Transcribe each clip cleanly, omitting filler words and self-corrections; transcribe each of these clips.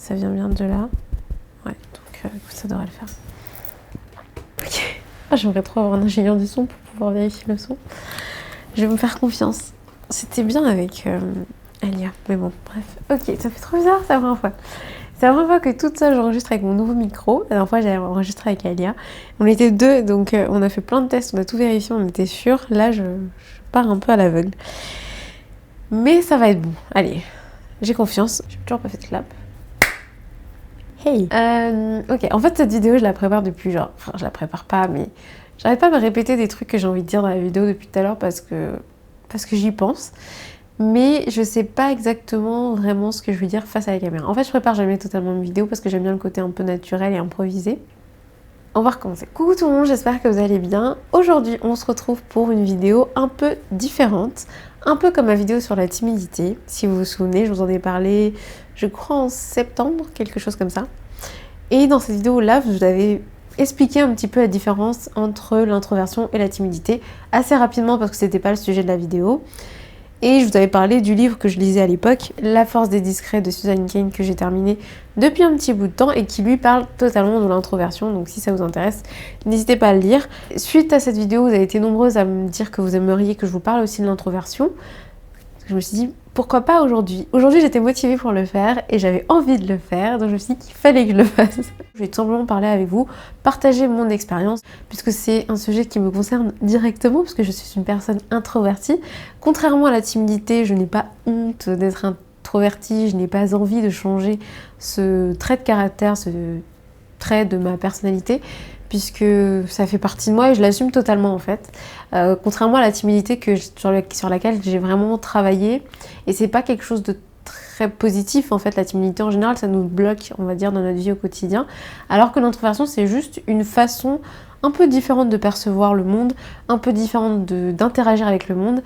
Ça vient bien de là. Ouais, donc ça devrait le faire. Ok. Ah, j'aimerais trop avoir un ingénieur du son pour pouvoir vérifier le son. Je vais me faire confiance. C'était bien avec Alia, mais bon, bref. Ok, ça fait trop bizarre, c'est la première fois. C'est la première fois que toute seule j'enregistre avec mon nouveau micro. La dernière fois j'avais enregistré avec Alia. On était deux, donc on a fait plein de tests, on a tout vérifié, on était sûr. Là, je pars un peu à l'aveugle. Mais ça va être bon. Allez, j'ai confiance. J'ai toujours pas fait de clap. Hey. Ok, en fait cette vidéo je la prépare depuis genre... Enfin, je la prépare pas, mais j'arrête pas de me répéter des trucs que j'ai envie de dire dans la vidéo depuis tout à l'heure parce que j'y pense. Mais je sais pas exactement vraiment ce que je veux dire face à la caméra. En fait, je prépare jamais totalement une vidéo parce que j'aime bien le côté un peu naturel et improvisé. On va recommencer. Coucou tout le monde, j'espère que vous allez bien. Aujourd'hui, on se retrouve pour une vidéo un peu différente. Un peu comme ma vidéo sur la timidité. Si vous vous souvenez, je vous en ai parlé, je crois en septembre, quelque chose comme ça. Et dans cette vidéo-là, je vous avais expliqué un petit peu la différence entre l'introversion et la timidité, assez rapidement parce que c'était pas le sujet de la vidéo. Et je vous avais parlé du livre que je lisais à l'époque, La force des discrets de Susan Cain, que j'ai terminé depuis un petit bout de temps et qui lui parle totalement de l'introversion. Donc si ça vous intéresse, n'hésitez pas à le lire. Suite à cette vidéo, vous avez été nombreuses à me dire que vous aimeriez que je vous parle aussi de l'introversion. Je me suis dit, pourquoi pas aujourd'hui? Aujourd'hui, j'étais motivée pour le faire et j'avais envie de le faire, donc je me suis dit qu'il fallait que je le fasse. Je vais tout simplement parler avec vous, partager mon expérience, puisque c'est un sujet qui me concerne directement, parce que je suis une personne introvertie. Contrairement à la timidité, je n'ai pas honte d'être introvertie, je n'ai pas envie de changer ce trait de caractère, ce trait de ma personnalité, puisque ça fait partie de moi et je l'assume totalement en fait. Contrairement à la timidité sur laquelle j'ai vraiment travaillé, et c'est pas quelque chose de très positif en fait, la timidité en général ça nous bloque on va dire dans notre vie au quotidien, alors que l'introversion c'est juste une façon un peu différente de percevoir le monde, un peu différente d'interagir avec le monde,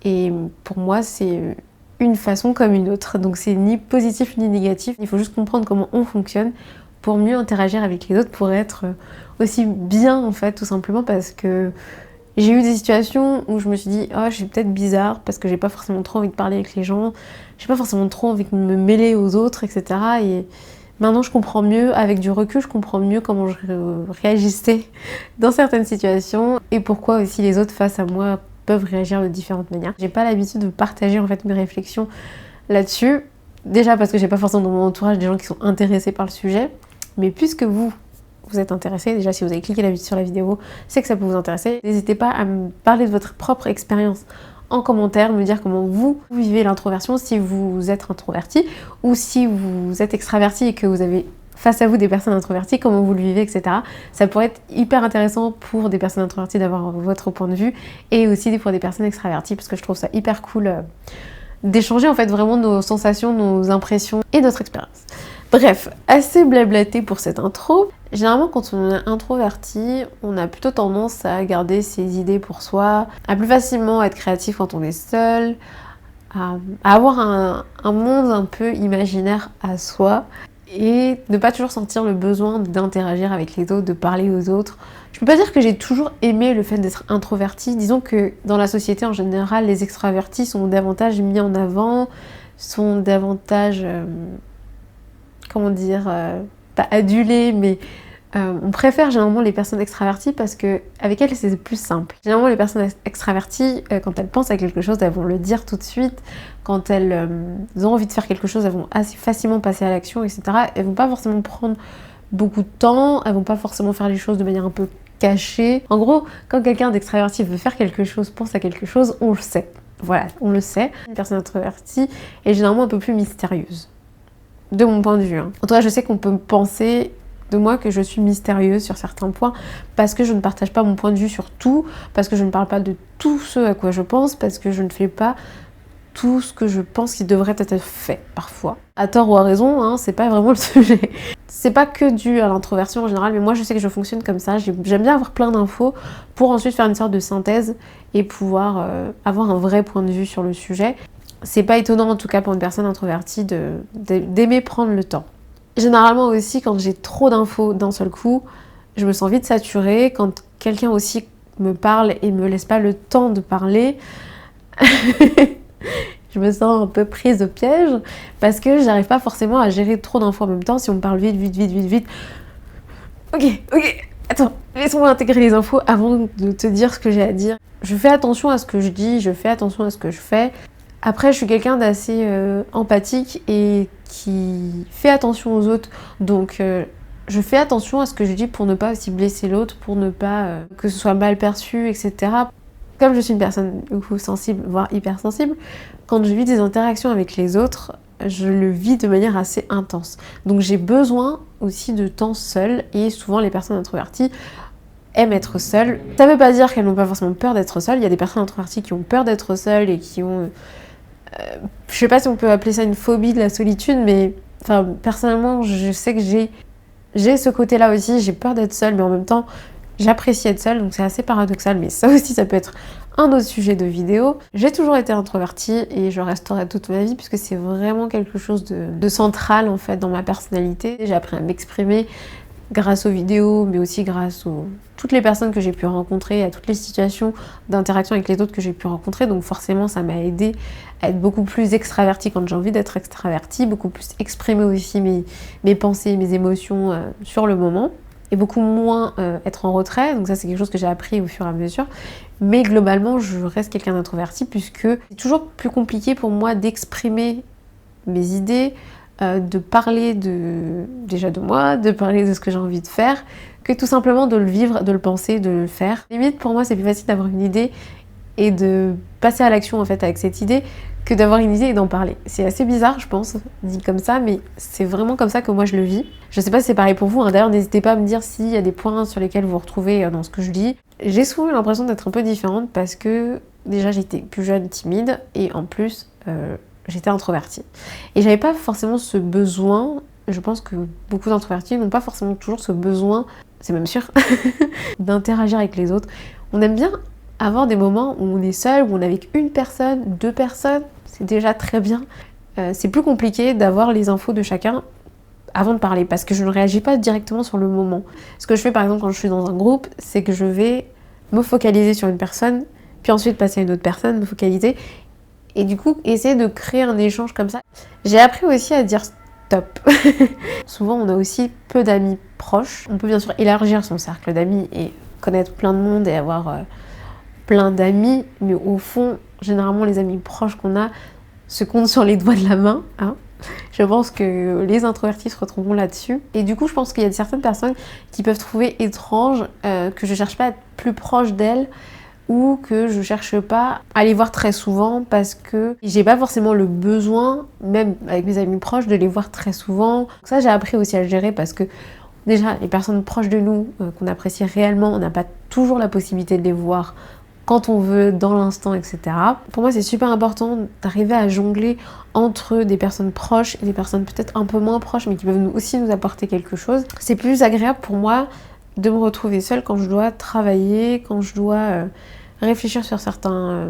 et pour moi c'est une façon comme une autre, donc c'est ni positif ni négatif, il faut juste comprendre comment on fonctionne pour mieux interagir avec les autres, pour être aussi bien en fait, tout simplement parce que j'ai eu des situations où je me suis dit oh je suis peut-être bizarre parce que j'ai pas forcément trop envie de parler avec les gens, j'ai pas forcément trop envie de me mêler aux autres, etc. Et maintenant je comprends mieux, avec du recul je comprends mieux comment je réagissais dans certaines situations et pourquoi aussi les autres face à moi peuvent réagir de différentes manières. J'ai pas l'habitude de partager en fait mes réflexions là-dessus, déjà parce que j'ai pas forcément dans mon entourage des gens qui sont intéressés par le sujet, mais puisque vous êtes intéressé, déjà si vous avez cliqué sur la vidéo, c'est que ça peut vous intéresser. N'hésitez pas à me parler de votre propre expérience en commentaire, me dire comment vous vivez l'introversion, si vous êtes introverti ou si vous êtes extraverti et que vous avez face à vous des personnes introverties, comment vous le vivez, etc. Ça pourrait être hyper intéressant pour des personnes introverties d'avoir votre point de vue et aussi pour des personnes extraverties parce que je trouve ça hyper cool d'échanger en fait vraiment nos sensations, nos impressions et notre expérience. Bref, assez blablaté pour cette intro. Généralement, quand on est introverti, on a plutôt tendance à garder ses idées pour soi, à plus facilement être créatif quand on est seul, à avoir un monde un peu imaginaire à soi et ne pas toujours sentir le besoin d'interagir avec les autres, de parler aux autres. Je peux pas dire que j'ai toujours aimé le fait d'être introvertie. Disons que dans la société en général, les extravertis sont davantage mis en avant, sont davantage... comment dire, pas adulées, mais on préfère généralement les personnes extraverties parce que avec elles c'est plus simple. Généralement les personnes extraverties, quand elles pensent à quelque chose, elles vont le dire tout de suite. Quand elles ont envie de faire quelque chose, elles vont assez facilement passer à l'action, etc. Elles vont pas forcément prendre beaucoup de temps, elles vont pas forcément faire les choses de manière un peu cachée. En gros, quand quelqu'un d'extraverti veut faire quelque chose, pense à quelque chose, on le sait. Voilà, on le sait. Une personne introvertie est généralement un peu plus mystérieuse. De mon point de vue. En tout cas, je sais qu'on peut penser de moi que je suis mystérieuse sur certains points parce que je ne partage pas mon point de vue sur tout, parce que je ne parle pas de tout ce à quoi je pense, parce que je ne fais pas tout ce que je pense qui devrait être fait parfois. À tort ou à raison, hein, c'est pas vraiment le sujet. C'est pas que dû à l'introversion en général, mais moi je sais que je fonctionne comme ça. J'aime bien avoir plein d'infos pour ensuite faire une sorte de synthèse et pouvoir avoir un vrai point de vue sur le sujet. C'est pas étonnant en tout cas pour une personne introvertie d'aimer prendre le temps. Généralement aussi quand j'ai trop d'infos d'un seul coup, je me sens vite saturée. Quand quelqu'un aussi me parle et me laisse pas le temps de parler, je me sens un peu prise au piège parce que j'arrive pas forcément à gérer trop d'infos en même temps. Si on me parle vite. Ok, attends, laisse-moi intégrer les infos avant de te dire ce que j'ai à dire. Je fais attention à ce que je dis, je fais attention à ce que je fais. Après, je suis quelqu'un d'assez empathique et qui fait attention aux autres. Donc, je fais attention à ce que je dis pour ne pas aussi blesser l'autre, pour ne pas que ce soit mal perçu, etc. Comme je suis une personne sensible, voire hypersensible, quand je vis des interactions avec les autres, je le vis de manière assez intense. Donc j'ai besoin aussi de temps seul, et souvent les personnes introverties aiment être seules. Ça veut pas dire qu'elles n'ont pas forcément peur d'être seules. Il y a des personnes introverties qui ont peur d'être seules et qui ont... je sais pas si on peut appeler ça une phobie de la solitude, mais enfin, personnellement, je sais que j'ai ce côté-là aussi. J'ai peur d'être seule, mais en même temps, j'apprécie être seule, donc c'est assez paradoxal, mais ça aussi, ça peut être un autre sujet de vidéo. J'ai toujours été introvertie et je resterai toute ma vie puisque c'est vraiment quelque chose de central en fait dans ma personnalité. J'ai appris à m'exprimer grâce aux vidéos, mais aussi grâce à toutes les personnes que j'ai pu rencontrer, à toutes les situations d'interaction avec les autres que j'ai pu rencontrer. Donc forcément, ça m'a aidé à être beaucoup plus extravertie quand j'ai envie d'être extravertie, beaucoup plus exprimer aussi mes pensées, mes émotions sur le moment, et beaucoup moins être en retrait. Donc ça, c'est quelque chose que j'ai appris au fur et à mesure. Mais globalement, je reste quelqu'un d'introverti puisque c'est toujours plus compliqué pour moi d'exprimer mes idées, de parler déjà de moi, de parler de ce que j'ai envie de faire, que tout simplement de le vivre, de le penser, de le faire. Limite, pour moi, c'est plus facile d'avoir une idée et de passer à l'action en fait avec cette idée que d'avoir une idée et d'en parler. C'est assez bizarre, je pense, dit comme ça, mais c'est vraiment comme ça que moi je le vis. Je sais pas si c'est pareil pour vous, hein. D'ailleurs, n'hésitez pas à me dire s'il y a des points sur lesquels vous vous retrouvez dans ce que je dis. J'ai souvent eu l'impression d'être un peu différente parce que déjà j'étais plus jeune, timide, et en plus j'étais introvertie. Et j'avais pas forcément ce besoin, je pense que beaucoup d'introvertis n'ont pas forcément toujours ce besoin, c'est même sûr, d'interagir avec les autres. On aime bien avoir des moments où on est seul, où on est avec une personne, deux personnes, c'est déjà très bien. C'est plus compliqué d'avoir les infos de chacun avant de parler, parce que je ne réagis pas directement sur le moment. Ce que je fais par exemple quand je suis dans un groupe, c'est que je vais me focaliser sur une personne, puis ensuite passer à une autre personne, me focaliser, et du coup essayer de créer un échange comme ça. J'ai appris aussi à dire stop. Souvent on a aussi peu d'amis proches. On peut bien sûr élargir son cercle d'amis et connaître plein de monde et avoir plein d'amis, mais au fond, généralement les amis proches qu'on a se comptent sur les doigts de la main, hein. Je pense que les introvertis se retrouveront là-dessus. Et du coup, je pense qu'il y a certaines personnes qui peuvent trouver étrange que je cherche pas à être plus proche d'elles ou que je cherche pas à les voir très souvent parce que j'ai pas forcément le besoin, même avec mes amis proches, de les voir très souvent. Donc ça, j'ai appris aussi à le gérer parce que déjà, les personnes proches de nous, qu'on apprécie réellement, on n'a pas toujours la possibilité de les voir quand on veut, dans l'instant, etc. Pour moi, c'est super important d'arriver à jongler entre des personnes proches et des personnes peut-être un peu moins proches, mais qui peuvent aussi nous apporter quelque chose. C'est plus agréable pour moi de me retrouver seule quand je dois travailler, quand je dois réfléchir sur certains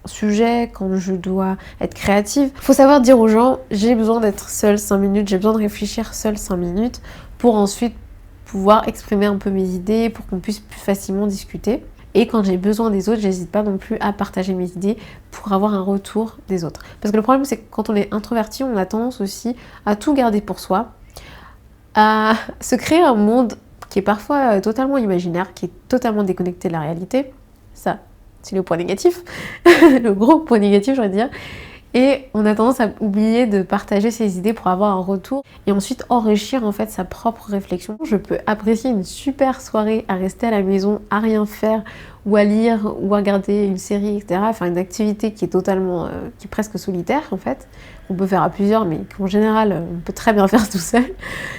sujets, quand je dois être créative. Faut savoir dire aux gens, j'ai besoin d'être seule 5 minutes, j'ai besoin de réfléchir seule 5 minutes pour ensuite pouvoir exprimer un peu mes idées, pour qu'on puisse plus facilement discuter. Et quand j'ai besoin des autres, j'hésite pas non plus à partager mes idées pour avoir un retour des autres. Parce que le problème, c'est que quand on est introverti, on a tendance aussi à tout garder pour soi, à se créer un monde qui est parfois totalement imaginaire, qui est totalement déconnecté de la réalité. Ça, c'est le point négatif, le gros point négatif, j'aurais dire. Et on a tendance à oublier de partager ses idées pour avoir un retour et ensuite enrichir en fait sa propre réflexion. Je peux apprécier une super soirée à rester à la maison, à rien faire, ou à lire, ou à regarder une série, etc. Faire une activité qui est totalement, qui est presque solitaire en fait. On peut faire à plusieurs, mais qu'en général, on peut très bien faire tout seul.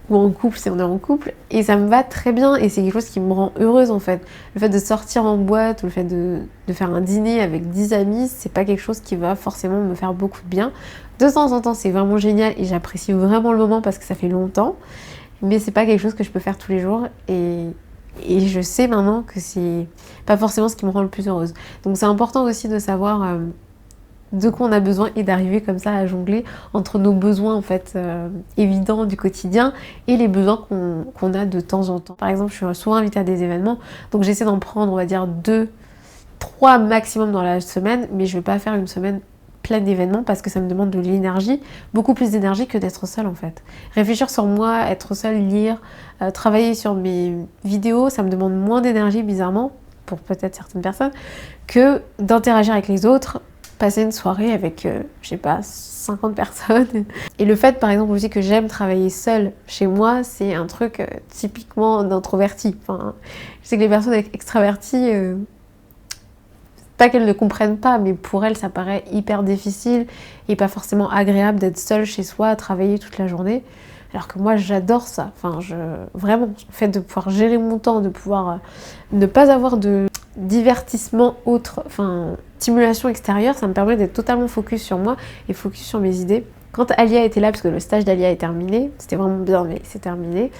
Ou en couple, si on est en couple. Et ça me va très bien, et c'est quelque chose qui me rend heureuse en fait. Le fait de sortir en boîte, ou le fait de faire un dîner avec 10 amis, c'est pas quelque chose qui va forcément me faire beaucoup de bien. De temps en temps, c'est vraiment génial, et j'apprécie vraiment le moment parce que ça fait longtemps. Mais c'est pas quelque chose que je peux faire tous les jours, et je sais maintenant que c'est pas forcément ce qui me rend le plus heureuse. Donc c'est important aussi de savoir de quoi on a besoin et d'arriver comme ça à jongler entre nos besoins en fait évidents du quotidien et les besoins qu'on a de temps en temps. Par exemple, je suis souvent invitée à des événements, donc j'essaie d'en prendre, on va dire, 2, 3 maximum dans la semaine, mais je vais pas faire une semaine plein d'événements parce que ça me demande de l'énergie, beaucoup plus d'énergie que d'être seule en fait. Réfléchir sur moi, être seule, lire, travailler sur mes vidéos, ça me demande moins d'énergie bizarrement, pour peut-être certaines personnes, que d'interagir avec les autres, passer une soirée avec, je sais pas, 50 personnes. Et le fait par exemple aussi que j'aime travailler seule chez moi, c'est un truc typiquement d'introverti. Enfin, je sais que les personnes extraverties... pas qu'elles ne comprennent pas, mais pour elles ça paraît hyper difficile et pas forcément agréable d'être seule chez soi à travailler toute la journée. Alors que moi j'adore ça, enfin vraiment, le fait de pouvoir gérer mon temps, de pouvoir ne pas avoir de divertissement autre, enfin stimulation extérieure, ça me permet d'être totalement focus sur moi et focus sur mes idées. Quand Alia était là, parce que le stage d'Alia est terminé, c'était vraiment bien mais c'est terminé,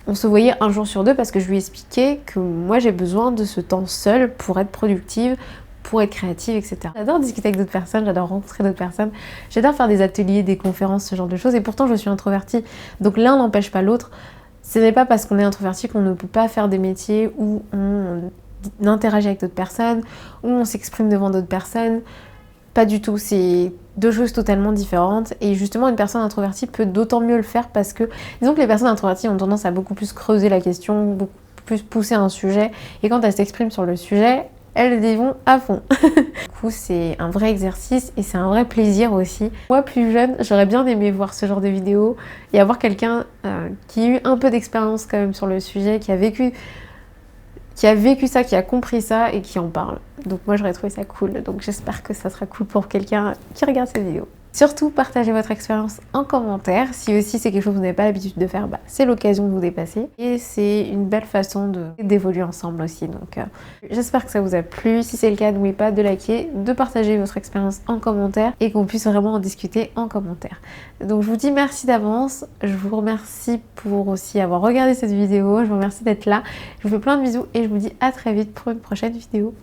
on se voyait un jour sur deux parce que je lui expliquais que moi j'ai besoin de ce temps seul pour être productive, pour être créative, etc. J'adore discuter avec d'autres personnes, j'adore rencontrer d'autres personnes, j'adore faire des ateliers, des conférences, ce genre de choses, et pourtant je suis introvertie. Donc l'un n'empêche pas l'autre. Ce n'est pas parce qu'on est introverti qu'on ne peut pas faire des métiers où on interagit avec d'autres personnes, où on s'exprime devant d'autres personnes. Pas du tout, c'est deux choses totalement différentes et justement une personne introvertie peut d'autant mieux le faire parce que disons que les personnes introverties ont tendance à beaucoup plus creuser la question, beaucoup plus pousser un sujet et quand elles s'expriment sur le sujet, elles y vont à fond. Du coup c'est un vrai exercice et c'est un vrai plaisir aussi. Moi plus jeune, j'aurais bien aimé voir ce genre de vidéos et avoir quelqu'un qui a eu un peu d'expérience quand même sur le sujet, qui a vécu ça, qui a compris ça et qui en parle. Donc moi j'aurais trouvé ça cool, donc j'espère que ça sera cool pour quelqu'un qui regarde cette vidéo. Surtout partagez votre expérience en commentaire, si aussi c'est quelque chose que vous n'avez pas l'habitude de faire, c'est l'occasion de vous dépasser. Et c'est une belle façon d'évoluer ensemble aussi, donc j'espère que ça vous a plu. Si c'est le cas, n'oubliez pas de liker, de partager votre expérience en commentaire et qu'on puisse vraiment en discuter en commentaire. Donc je vous dis merci d'avance, je vous remercie pour aussi avoir regardé cette vidéo, je vous remercie d'être là, je vous fais plein de bisous et je vous dis à très vite pour une prochaine vidéo.